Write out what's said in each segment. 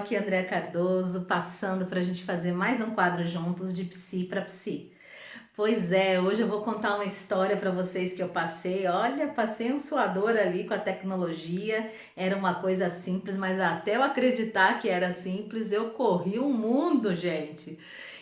aqui é Andréa Cardoso, passando para a gente fazer mais um quadro juntos de Psi para Psi. Pois é, hoje eu vou contar uma história para vocês que eu passei. Olha, passei um suador ali com a tecnologia. Era uma coisa simples, mas até eu acreditar que era simples, eu corri o mundo, gente.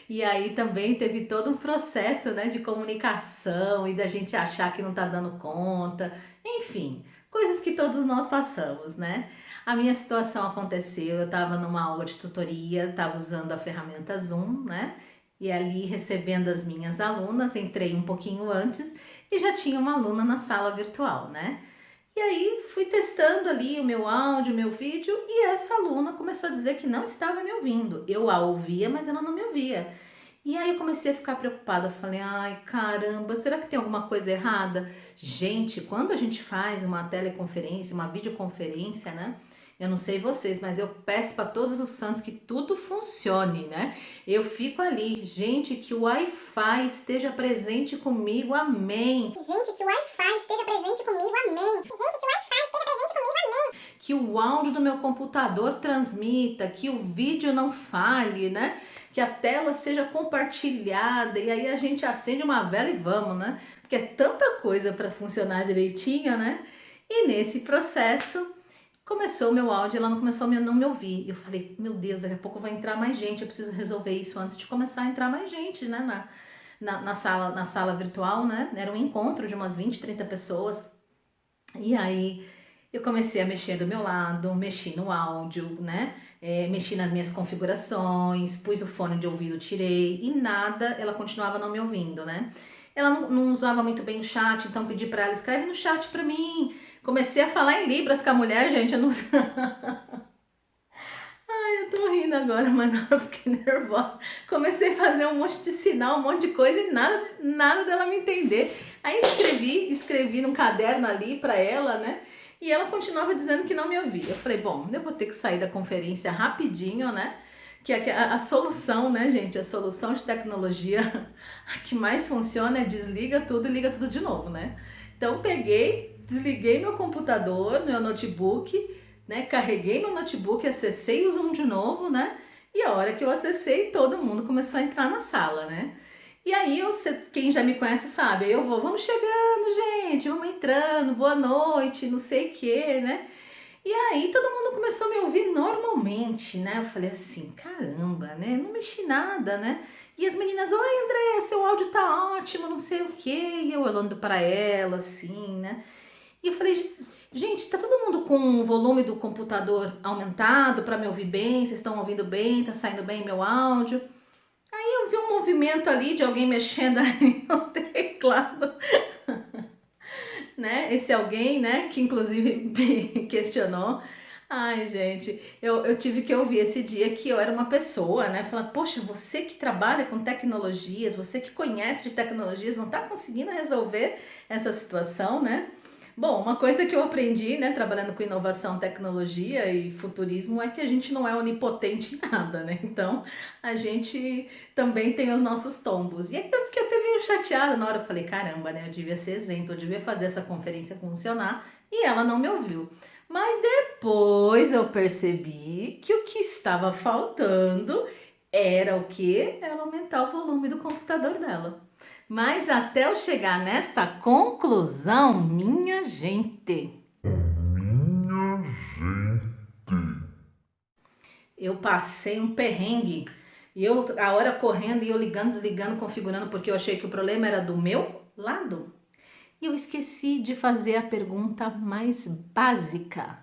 E aí também teve todo um processo, né, de comunicação e da gente achar que não tá dando conta. Enfim, coisas que todos nós passamos, né? A minha situação aconteceu, eu estava numa aula de tutoria, estava usando a ferramenta Zoom, né? E ali recebendo as minhas alunas, entrei um pouquinho antes e já tinha uma aluna na sala virtual, né? E aí fui testando ali o meu áudio, o meu vídeo e essa aluna começou a dizer que não estava me ouvindo. Eu a ouvia, mas ela não me ouvia. E aí eu comecei a ficar preocupada, eu falei, ai caramba, será que tem alguma coisa errada? Gente, quando a gente faz uma teleconferência, uma videoconferência, né? Eu não sei vocês, mas eu peço para todos os santos que tudo funcione, né? Eu fico ali, gente, que o Wi-Fi esteja presente comigo, amém. Gente, que o Wi-Fi esteja presente comigo, amém. Gente, que o Wi-Fi esteja presente comigo, amém. Que o áudio do meu computador transmita, que o vídeo não falhe, né? Que a tela seja compartilhada e aí a gente acende uma vela e vamos, né? Porque é tanta coisa para funcionar direitinho, né? E nesse processo começou o meu áudio, ela não começou a não me ouvir. Eu falei, meu Deus, daqui a pouco vai entrar mais gente, eu preciso resolver isso antes de começar a entrar mais gente, né? Na sala virtual, né? Era um encontro de umas 20, 30 pessoas. E aí eu comecei a mexer do meu lado, mexi no áudio, né? Mexi nas minhas configurações, pus o fone de ouvido, tirei e nada, ela continuava não me ouvindo, né? Ela não usava muito bem o chat, então pedi para ela, escreve no chat para mim. Comecei a falar em libras com a mulher, gente, eu não eu tô rindo agora, mas não, eu fiquei nervosa. Comecei a fazer um monte de sinal, um monte de coisa e nada dela me entender. Aí escrevi num caderno ali pra ela, né? E ela continuava dizendo que não me ouvia. Eu falei, bom, eu vou ter que sair da conferência rapidinho, né? Que a solução, né, gente? A solução de tecnologia, a que mais funciona é desliga tudo e liga tudo de novo, né? Então peguei, desliguei meu computador, meu notebook, né? Carreguei meu notebook, acessei o Zoom de novo, né? E a hora que eu acessei, todo mundo começou a entrar na sala, né? E aí, quem já me conhece sabe, aí eu vou, vamos chegando, gente, vamos entrando, boa noite, não sei o que, né? E aí todo mundo começou a me ouvir normalmente, né? Eu falei assim, caramba, né? Não mexi nada, né? E as meninas, oi André, seu áudio tá ótimo, não sei o quê. E eu olhando para ela, assim, né? E eu falei, gente, tá todo mundo com o volume do computador aumentado para me ouvir bem? Vocês estão ouvindo bem? Tá saindo bem meu áudio? Aí eu vi um movimento ali de alguém mexendo ali no teclado, né? Esse alguém, né, que inclusive me questionou. Ai, gente, eu tive que ouvir esse dia que eu era uma pessoa, né? Falar, poxa, você que trabalha com tecnologias, você que conhece de tecnologias, não tá conseguindo resolver essa situação, né? Bom, uma coisa que eu aprendi, né, trabalhando com inovação, tecnologia e futurismo é que a gente não é onipotente em nada, né? Então, a gente também tem os nossos tombos. E aí eu fiquei até meio chateada na hora, eu falei, caramba, né, eu devia ser exemplo, eu devia fazer essa conferência funcionar e ela não me ouviu. Mas depois eu percebi que o que estava faltando era o que? Ela aumentar o volume do computador dela. Mas até eu chegar nesta conclusão, minha gente, eu passei um perrengue. E eu, a hora correndo e eu ligando, desligando, configurando, porque eu achei que o problema era do meu lado. E eu esqueci de fazer a pergunta mais básica.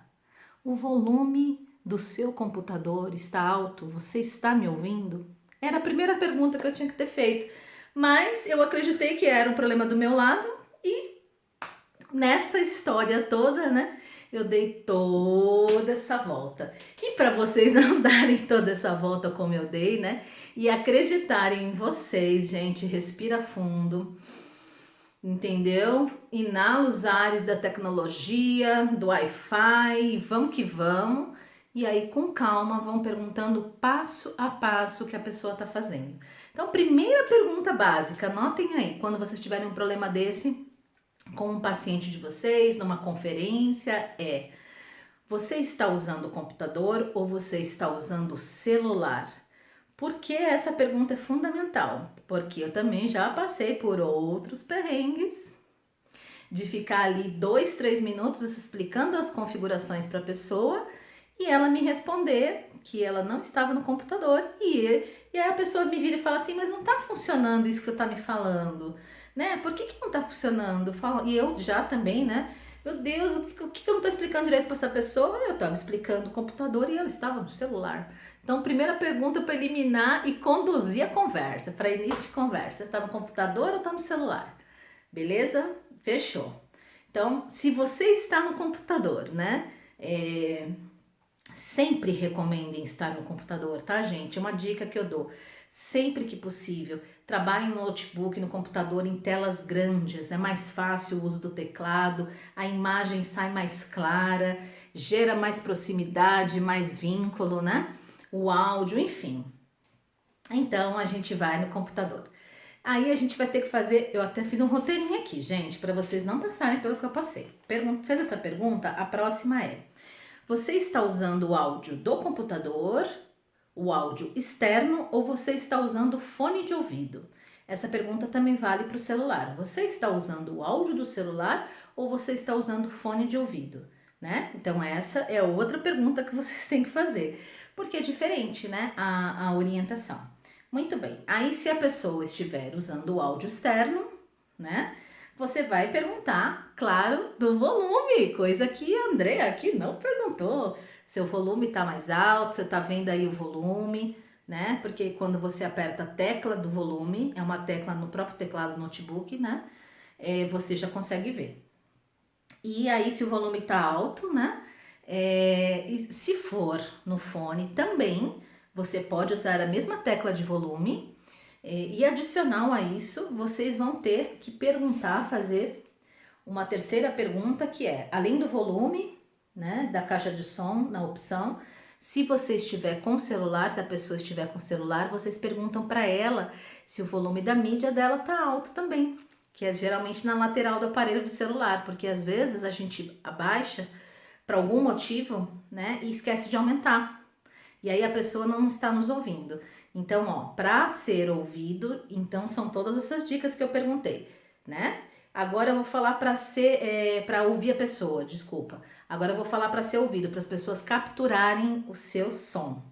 O volume do seu computador está alto? Você está me ouvindo? Era a primeira pergunta que eu tinha que ter feito. Mas eu acreditei que era um problema do meu lado e nessa história toda, né? Eu dei toda essa volta. E para vocês não darem toda essa volta como eu dei, né? E acreditarem em vocês, gente, respira fundo, entendeu? Inala os ares da tecnologia, do Wi-Fi, vamos que vamos. E aí, com calma, vão perguntando passo a passo o que a pessoa está fazendo. Então, primeira pergunta básica, anotem aí, quando vocês tiverem um problema desse com um paciente de vocês, numa conferência, é: Você está usando o computador ou você está usando o celular? Por que essa pergunta é fundamental? Porque eu também já passei por outros perrengues de ficar ali 2, 3 minutos explicando as configurações para a pessoa e ela me responder que ela não estava no computador e aí a pessoa me vira e fala assim, mas não está funcionando isso que você está me falando, né? Por que não está funcionando? E eu já também, né? Meu Deus, o que eu não estou explicando direito para essa pessoa? Eu estava explicando o computador e ela estava no celular. Então, primeira pergunta para eliminar e conduzir a conversa, para início de conversa. Está no computador ou está no celular? Beleza? Fechou. Então, se você está no computador, né? Sempre recomendem estar no computador, tá, gente? Uma dica que eu dou. Sempre que possível, trabalhem no notebook, no computador, em telas grandes. É mais fácil o uso do teclado, a imagem sai mais clara, gera mais proximidade, mais vínculo, né? O áudio, enfim. Então, a gente vai no computador. Aí a gente vai ter que fazer, eu até fiz um roteirinho aqui, gente, para vocês não passarem pelo que eu passei. Fez essa pergunta, a próxima é: você está usando o áudio do computador, o áudio externo, ou você está usando fone de ouvido? Essa pergunta também vale para o celular. Você está usando o áudio do celular ou você está usando fone de ouvido, né? Então essa é outra pergunta que vocês têm que fazer, porque é diferente, né, a orientação. Muito bem, aí se a pessoa estiver usando o áudio externo, né, você vai perguntar, claro, do volume, coisa que a Andrea aqui não perguntou. Seu volume está mais alto, você está vendo aí o volume, né? Porque quando você aperta a tecla do volume, é uma tecla no próprio teclado do notebook, né? Você já consegue ver. E aí, se o volume está alto, né? E se for no fone também, você pode usar a mesma tecla de volume. E adicional a isso, vocês vão ter que perguntar, fazer uma terceira pergunta que é, além do volume, né, da caixa de som na opção, se você estiver com o celular, se a pessoa estiver com o celular, vocês perguntam para ela se o volume da mídia dela tá alto também, que é geralmente na lateral do aparelho do celular, porque às vezes a gente abaixa para algum motivo, né, e esquece de aumentar. E aí a pessoa não está nos ouvindo. Então, ó, para ser ouvido, então são todas essas dicas que eu perguntei, né? Agora eu vou falar para ouvir a pessoa, desculpa. Agora eu vou falar para ser ouvido, para as pessoas capturarem o seu som.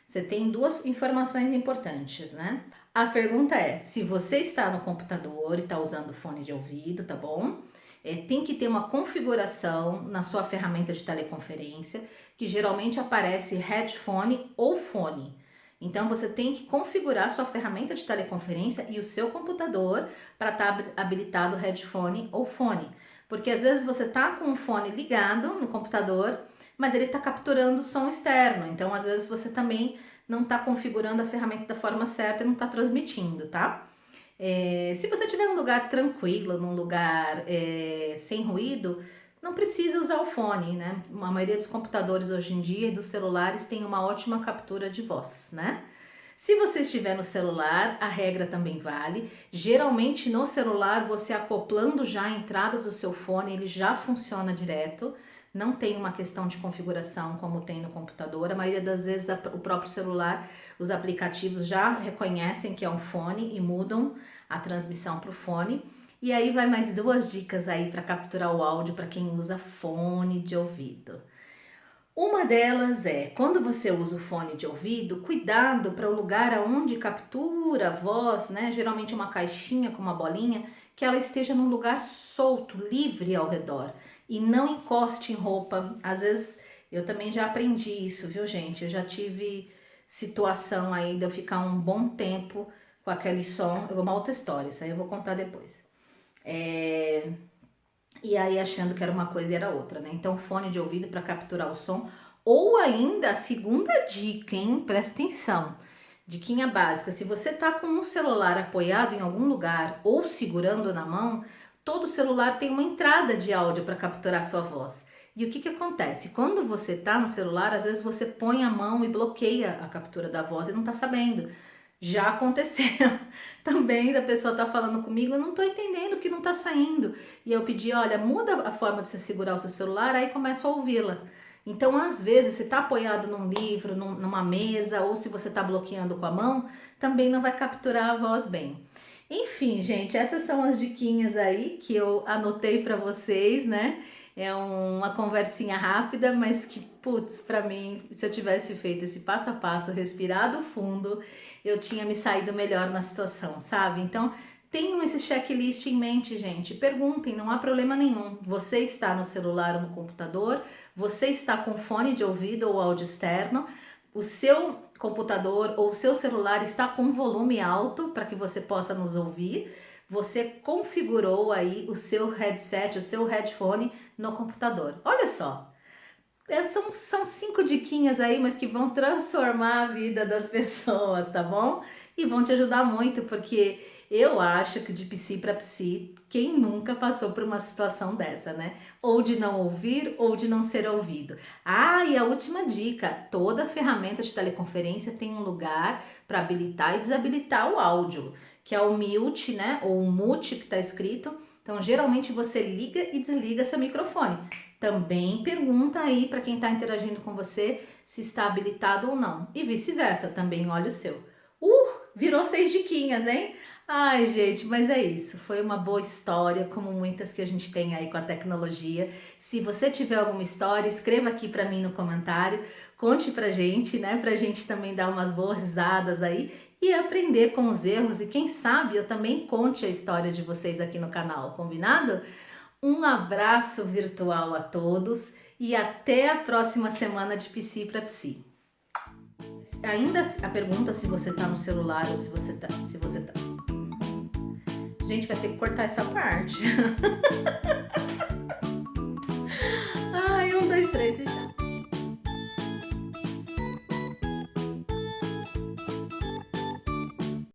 Você tem duas informações importantes, né? A pergunta é: se você está no computador e está usando fone de ouvido, tá bom? Tem que ter uma configuração na sua ferramenta de teleconferência, que geralmente aparece headphone ou fone. Então você tem que configurar sua ferramenta de teleconferência e o seu computador para estar habilitado headphone ou fone. Porque às vezes você tá com o fone ligado no computador, mas ele está capturando som externo. Então às vezes você também não está configurando a ferramenta da forma certa e não está transmitindo, tá? Se você estiver num lugar tranquilo, num lugar sem ruído, não precisa usar o fone, né? A maioria dos computadores hoje em dia e dos celulares tem uma ótima captura de voz, né? Se você estiver no celular, a regra também vale. Geralmente no celular, você acoplando já a entrada do seu fone, ele já funciona direto. Não tem uma questão de configuração como tem no computador. A maioria das vezes o próprio celular, os aplicativos já reconhecem que é um fone e mudam a transmissão para o fone. E aí vai mais duas dicas aí para capturar o áudio para quem usa fone de ouvido. Uma delas é, quando você usa o fone de ouvido, cuidado para o lugar aonde captura a voz, né? Geralmente uma caixinha com uma bolinha, que ela esteja num lugar solto, livre ao redor e não encoste em roupa. Às vezes eu também já aprendi isso, viu, gente? Eu já tive situação aí de eu ficar um bom tempo com aquele som. Eu vou uma outra história, isso aí eu vou contar depois. E aí achando que era uma coisa e era outra, né? Então fone de ouvido para capturar o som. Ou ainda a segunda dica, hein? Presta atenção. Diquinha básica, se você tá com um celular apoiado em algum lugar ou segurando na mão, todo celular tem uma entrada de áudio para capturar sua voz. E o que acontece? Quando você tá no celular, às vezes você põe a mão e bloqueia a captura da voz e não tá sabendo. Já aconteceu também da pessoa tá falando comigo, eu não tô entendendo que não tá saindo. E eu pedi, olha, muda a forma de você segurar o seu celular, aí começo a ouvi-la. Então, às vezes, você está apoiado num livro, numa mesa, ou se você está bloqueando com a mão, também não vai capturar a voz bem. Enfim, gente, essas são as diquinhas aí que eu anotei para vocês, né? É uma conversinha rápida, mas que, putz, para mim, se eu tivesse feito esse passo a passo, respirado fundo, eu tinha me saído melhor na situação, sabe? Então, tenham esse checklist em mente, gente. Perguntem, não há problema nenhum. Você está no celular ou no computador, você está com fone de ouvido ou áudio externo, o seu computador ou o seu celular está com volume alto para que você possa nos ouvir. Você configurou aí o seu headset, o seu headphone no computador. Olha só, são 5 diquinhas aí, mas que vão transformar a vida das pessoas, tá bom? E vão te ajudar muito, porque eu acho que de psi para psi, quem nunca passou por uma situação dessa, né? Ou de não ouvir, ou de não ser ouvido. Ah, e a última dica, toda ferramenta de teleconferência tem um lugar para habilitar e desabilitar o áudio, que é o mute, né? Ou o mute que tá escrito. Então, geralmente você liga e desliga seu microfone. Também pergunta aí para quem está interagindo com você se está habilitado ou não. E vice-versa, também olha o seu. Virou 6 diquinhas, hein? Ai, gente, mas é isso. Foi uma boa história, como muitas que a gente tem aí com a tecnologia. Se você tiver alguma história, escreva aqui para mim no comentário. Conte pra gente, né? Pra gente também dar umas boas risadas aí e aprender com os erros. E quem sabe eu também conte a história de vocês aqui no canal, combinado? Um abraço virtual a todos e até a próxima semana de Psi para Psi. Ainda a pergunta se você tá no celular ou se você tá. Gente, vai ter que cortar essa parte. Ai, 1, 2, 3 e já.